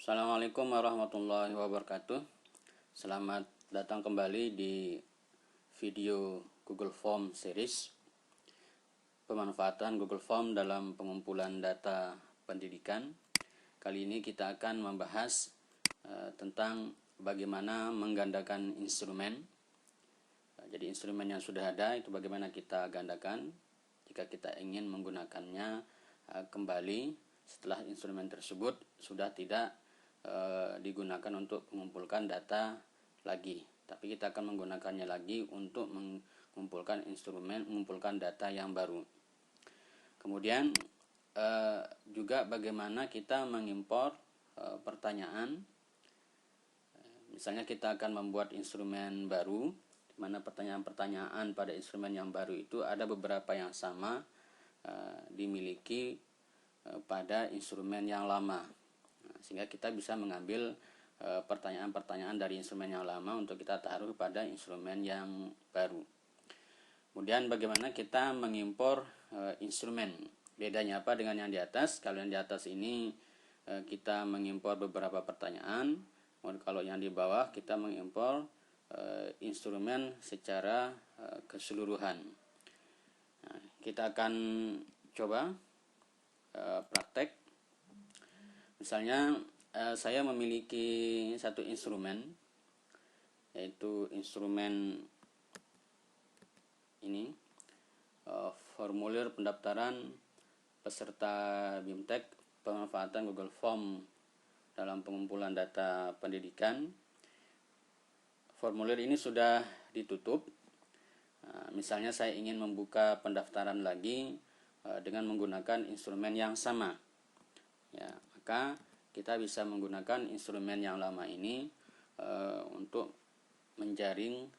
Assalamualaikum warahmatullahi wabarakatuh. Selamat datang kembali di video Google Form series pemanfaatan Google Form dalam pengumpulan data pendidikan. Kali ini kita akan membahas tentang bagaimana menggandakan instrumen. Jadi instrumen yang sudah ada itu bagaimana kita gandakan jika kita ingin menggunakannya kembali setelah instrumen tersebut sudah tidak digunakan untuk mengumpulkan data lagi, tapi kita akan menggunakannya lagi untuk mengumpulkan data yang baru. Kemudian juga bagaimana kita mengimpor pertanyaan. Misalnya kita akan membuat instrumen baru, di mana pertanyaan-pertanyaan pada instrumen yang baru itu ada beberapa yang sama dimiliki pada instrumen yang lama. Sehingga kita bisa mengambil pertanyaan-pertanyaan dari instrumen yang lama untuk kita taruh pada instrumen yang baru. Kemudian bagaimana kita mengimpor instrumen. Bedanya apa dengan yang di atas? Kalau yang di atas ini kita mengimpor beberapa pertanyaan. Kalau yang di bawah kita mengimpor instrumen secara keseluruhan. Nah, kita akan coba praktek. Misalnya saya memiliki satu instrumen, yaitu instrumen ini, formulir pendaftaran peserta BIMTEK pemanfaatan Google Form dalam pengumpulan data pendidikan. Formulir ini sudah ditutup. Misalnya saya ingin membuka pendaftaran lagi dengan menggunakan instrumen yang sama, ya, maka kita bisa menggunakan instrumen yang lama ini untuk menjaring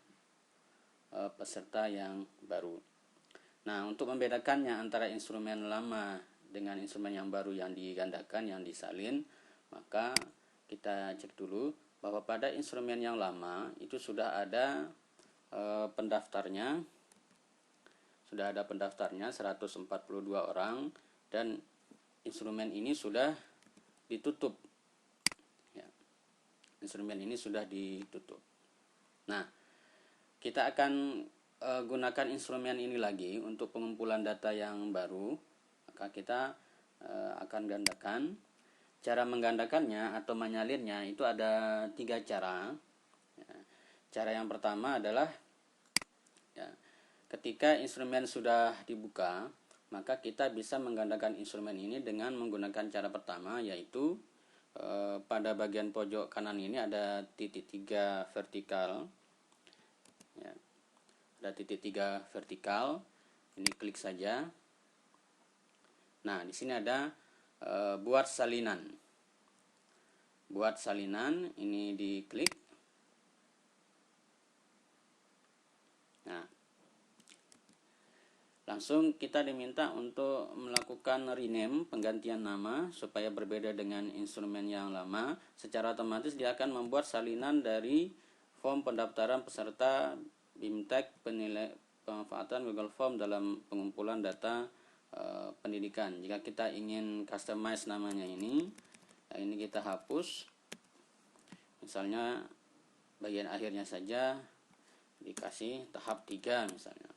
peserta yang baru. Nah, untuk membedakannya antara instrumen lama dengan instrumen yang baru yang digandakan, yang disalin, maka kita cek dulu bahwa pada instrumen yang lama itu sudah ada pendaftarnya. Sudah ada pendaftarnya 142 orang dan instrumen ini sudah ditutup. Ya. Instrumen ini sudah ditutup. Nah, kita akan gunakan instrumen ini lagi untuk pengumpulan data yang baru. Maka kita akan gandakan. Cara menggandakannya atau menyalinnya itu ada 3 cara. Ya. Cara yang pertama adalah ketika instrumen sudah dibuka, maka kita bisa menggandakan instrumen ini dengan menggunakan cara pertama, yaitu pada bagian pojok kanan ini ada titik 3 vertikal. Ya, ada titik 3 vertikal. Ini klik saja. Nah, di sini ada buat salinan. Buat salinan ini diklik. Nah, langsung kita diminta untuk melakukan rename, penggantian nama supaya berbeda dengan instrumen yang lama. Secara otomatis dia akan membuat salinan dari form pendaftaran peserta BIMTEK pemanfaatan Google Form dalam pengumpulan data pendidikan. Jika kita ingin customize namanya ini kita hapus. Misalnya bagian akhirnya saja dikasih tahap 3 misalnya.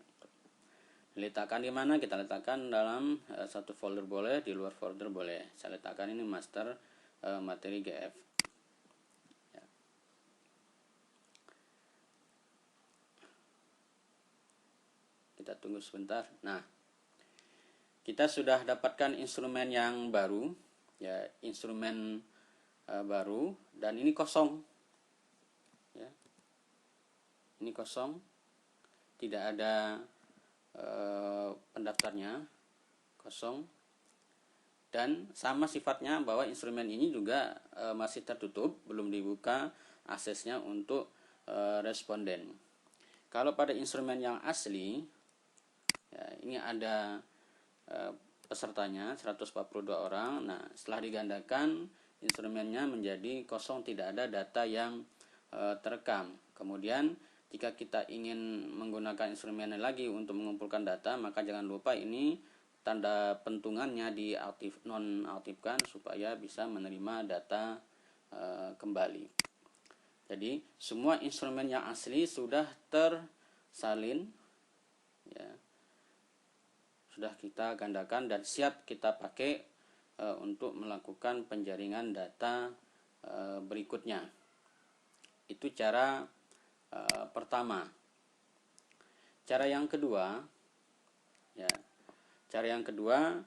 Diletakkan di mana? Kita letakkan dalam satu folder boleh, di luar folder boleh. Saya letakkan ini master materi GF. Ya. Kita tunggu sebentar. Nah, kita sudah dapatkan instrumen yang baru, ya, instrumen baru, dan ini kosong. Ya. Ini kosong, tidak ada pendaftarnya, kosong, dan sama sifatnya bahwa instrumen ini juga masih tertutup, belum dibuka aksesnya untuk responden. Kalau pada instrumen yang asli, ya, ini ada pesertanya 142 orang. Nah, setelah digandakan instrumennya menjadi kosong, tidak ada data yang terekam. Kemudian jika kita ingin menggunakan instrumen lagi untuk mengumpulkan data, maka jangan lupa ini tanda pentungannya nonaktifkan supaya bisa menerima data kembali. Jadi semua instrumen yang asli sudah tersalin, ya, sudah kita gandakan dan siap kita pakai untuk melakukan penjaringan data berikutnya. Itu cara pertama. Cara yang kedua, ya, cara yang kedua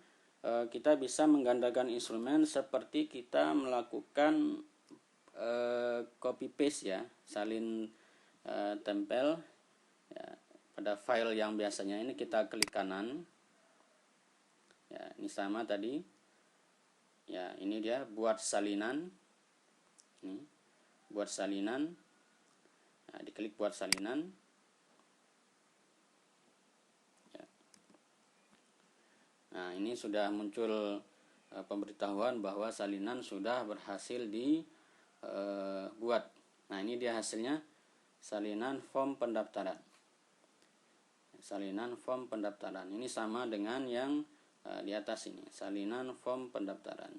kita bisa menggandakan instrumen seperti kita melakukan copy paste, ya, salin tempel, ya, pada file yang biasanya ini kita klik kanan, ya, ini sama tadi, ya, ini dia buat salinan, ini buat salinan, nah, diklik buat salinan, ya. Nah, ini sudah muncul pemberitahuan bahwa salinan sudah berhasil dibuat. Nah, ini dia hasilnya, salinan form pendaftaran. Salinan form pendaftaran ini sama dengan yang di atas ini, salinan form pendaftaran.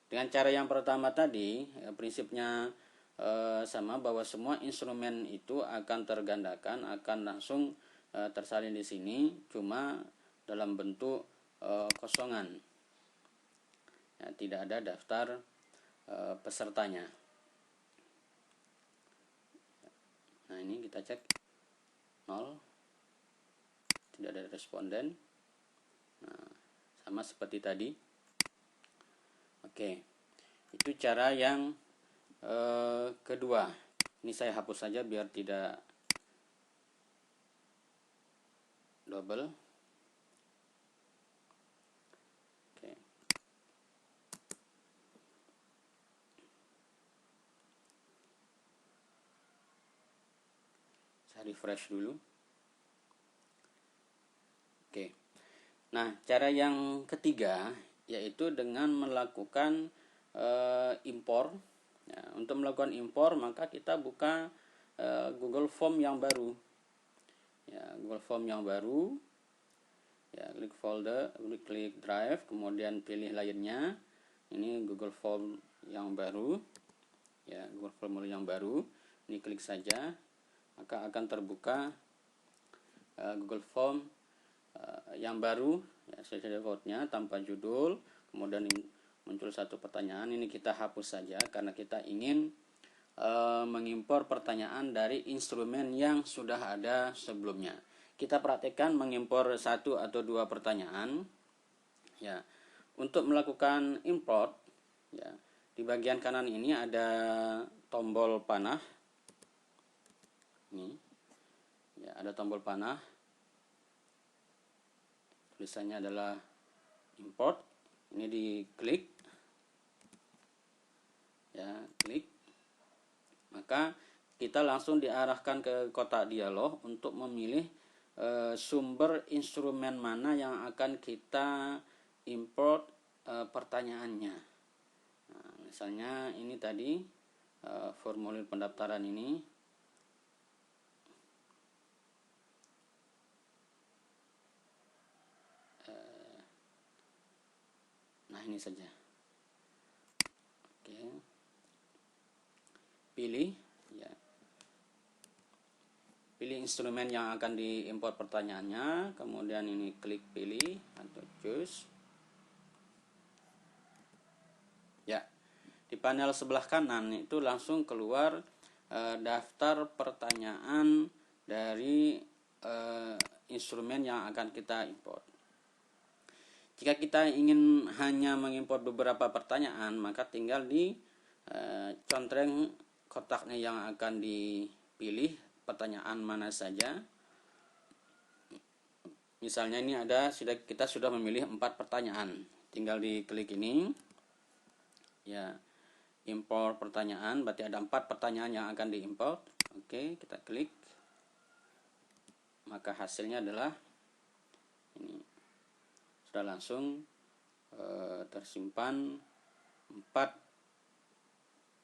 Dengan cara yang pertama tadi, prinsipnya sama, bahwa semua instrumen itu akan tergandakan, akan langsung tersalin di sini, cuma dalam bentuk kosongan, ya, tidak ada daftar pesertanya. Nah, ini kita cek 0, tidak ada responden. Nah, sama seperti tadi. Oke, itu cara yang kedua. Ini saya hapus saja biar tidak double. Oke. Saya refresh dulu. Oke. Nah, cara yang ketiga yaitu dengan melakukan impor. Ya, untuk melakukan impor maka kita buka Google Form yang baru. Ya, Google Form yang baru. Ya, klik folder, klik drive, kemudian pilih layarnya. Ini Google Form yang baru. Ya, Google Form yang baru. Ini klik saja, maka akan terbuka Google Form yang baru, ya, sesuai defaultnya tanpa judul. Kemudian muncul satu pertanyaan, ini kita hapus saja karena kita ingin mengimpor pertanyaan dari instrumen yang sudah ada sebelumnya. Kita praktekkan mengimpor satu atau dua pertanyaan, ya. Untuk melakukan import, ya, di bagian kanan ini ada tombol panah, ini, ya, ada tombol panah, tulisannya adalah import. Ini diklik, ya, klik, maka kita langsung diarahkan ke kotak dialog untuk memilih sumber instrumen mana yang akan kita import pertanyaannya. Nah, misalnya ini tadi formulir pendaftaran ini. Nah, ini saja. Oke. Pilih, ya. Pilih instrumen yang akan diimport pertanyaannya, kemudian ini klik pilih atau choose. Ya. Di panel sebelah kanan itu langsung keluar daftar pertanyaan dari instrumen yang akan kita import. Jika kita ingin hanya mengimport beberapa pertanyaan, maka tinggal di contreng kotaknya yang akan dipilih pertanyaan mana saja. Misalnya ini kita sudah memilih 4 pertanyaan. Tinggal diklik ini. Ya, import pertanyaan, berarti ada 4 pertanyaan yang akan diimport. Oke, kita klik. Maka hasilnya adalah ini. Sudah langsung tersimpan 4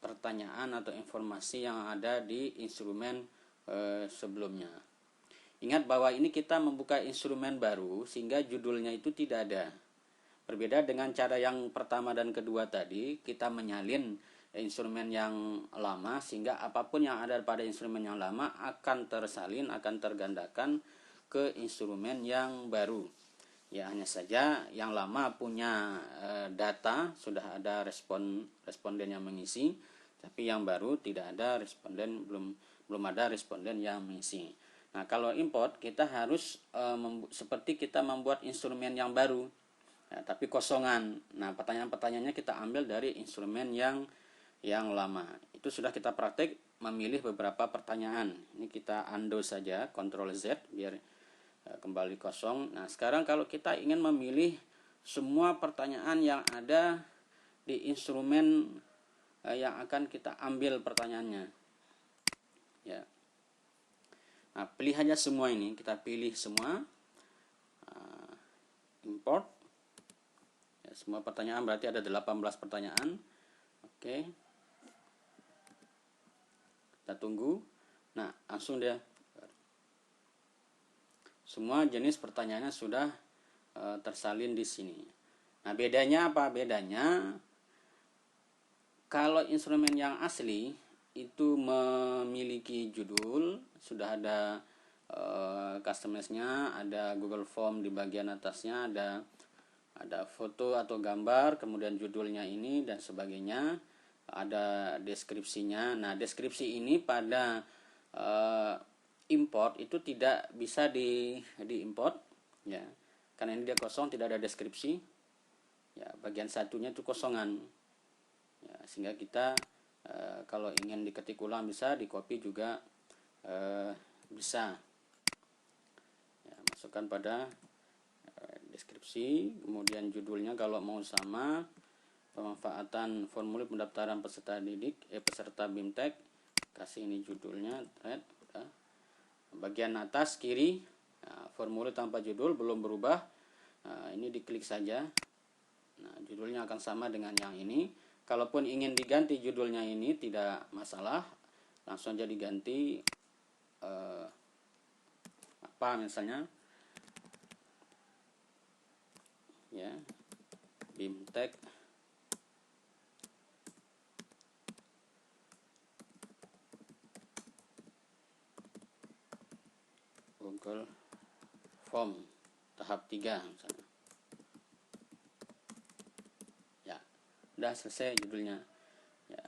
pertanyaan atau informasi yang ada di instrumen sebelumnya. Ingat bahwa ini kita membuka instrumen baru sehingga judulnya itu tidak ada. Berbeda dengan cara yang pertama dan kedua tadi, kita menyalin instrumen yang lama, sehingga apapun yang ada pada instrumen yang lama akan tersalin, akan tergandakan ke instrumen yang baru. Ya, hanya saja yang lama punya data, sudah ada responden yang mengisi, tapi yang baru tidak ada responden, belum ada responden yang mengisi. Nah, kalau import kita harus seperti kita membuat instrumen yang baru, ya, tapi kosongan. Nah, pertanyaan-pertanyaannya kita ambil dari instrumen yang lama. Itu sudah kita praktek memilih beberapa pertanyaan. Ini kita undo saja, Ctrl Z biar kembali kosong. Nah, sekarang kalau kita ingin memilih semua pertanyaan yang ada di instrumen yang akan kita ambil pertanyaannya, ya. Nah, pilih aja semua ini, kita pilih semua, import. Ya, semua pertanyaan berarti ada 18 pertanyaan. Oke. Kita tunggu. Nah, langsung dia. Semua jenis pertanyaannya sudah tersalin di sini. Nah, bedanya apa? Bedanya kalau instrumen yang asli itu memiliki judul, sudah ada customize-nya, ada Google Form di bagian atasnya, ada foto atau gambar, kemudian judulnya ini dan sebagainya, ada deskripsinya. Nah, deskripsi ini pada import itu tidak bisa diimport, ya, karena ini dia kosong, tidak ada deskripsi, ya, bagian satunya itu kosongan, ya, sehingga kita kalau ingin diketik ulang bisa, di copy juga bisa, ya, masukkan pada deskripsi, kemudian judulnya kalau mau sama, pemanfaatan formulir pendaftaran peserta didik, peserta BIMTEK, kasih ini judulnya, bagian atas kiri, formulir tanpa judul belum berubah, ini diklik saja. Nah, judulnya akan sama dengan yang ini. Kalaupun ingin diganti judulnya ini tidak masalah, langsung aja diganti apa misalnya, ya, BIMTEK Google Form tahap 3 misalnya. Ya, udah selesai judulnya. Ya.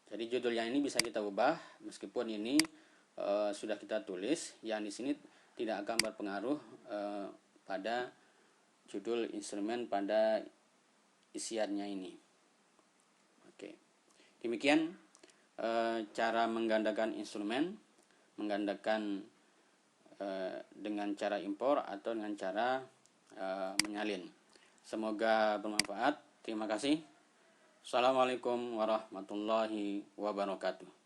Jadi judul yang ini bisa kita ubah, meskipun ini sudah kita tulis, yang di sini tidak akan berpengaruh pada judul instrumen pada isiannya ini. Oke. Demikian cara menggandakan instrumen, menggandakan dengan cara impor atau dengan cara menyalin. Semoga bermanfaat. Terima kasih. Assalamualaikum warahmatullahi wabarakatuh.